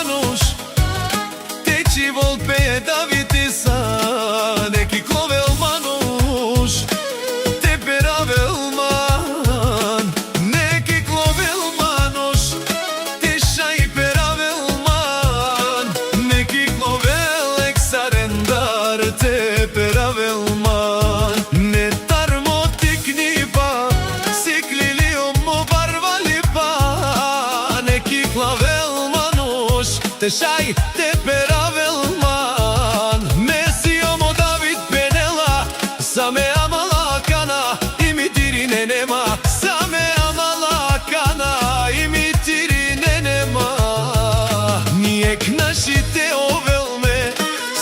manush te ci volpe Davide sa neki klovel manush te peravel man neki klovel manush te shai peravel man neki klovel eksarendar te peravel man ne tarmotik nipa siklilio mo barvali pa neki klovel manush te shai te peravel man Mesio mo David penela sa me amala kana imitiri nenema sa me amala kana imitiri nenema nijek našite ovelme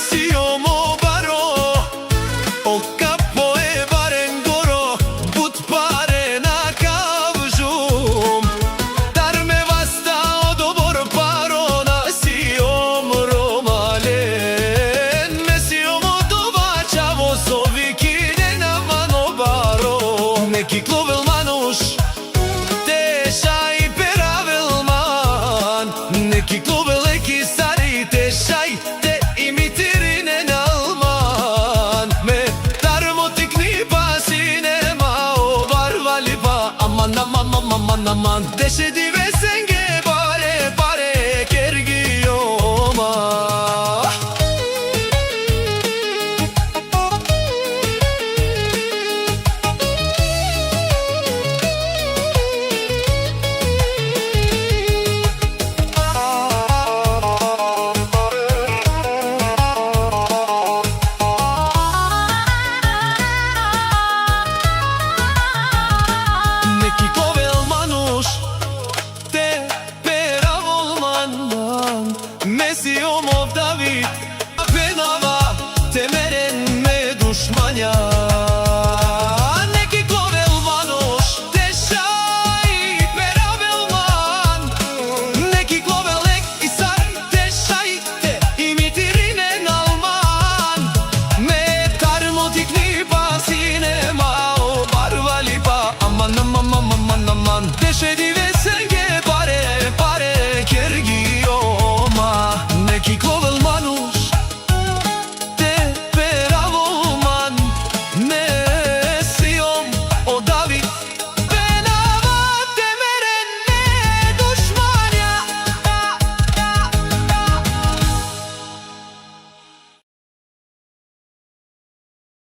sio mo baro o kapo e varen goro but pare na kavžum dar me vasta odobor parona sio romalen mesio mo dovačavo sovikine na mano baro neki klovel manush te shai peravel man neki klovel ekisari te shai te imitirine nalman me tarmotik ni pasine ma o varvali pa aman aman aman aman deşe dive senge bare bare kergioma neki klovel manush te peravel man Mesio mo David